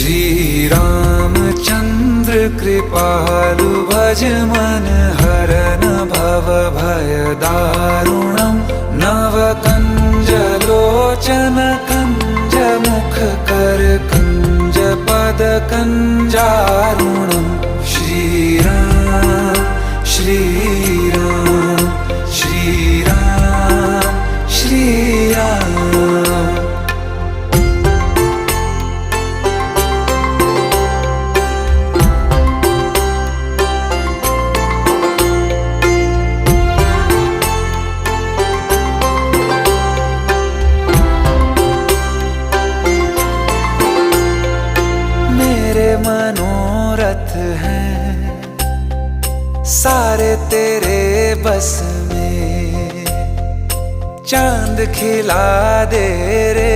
श्री रामचंद्र कृपालु भज मन हरन भव भय दारुणम नव कंज लोचन कंज मुख कर कंज पद कंजारुणम श्री राम श्री राम श्री राम श्री राम। मेरे मनोरथ हैं सारे तेरे बस में, चांद खिला दे रे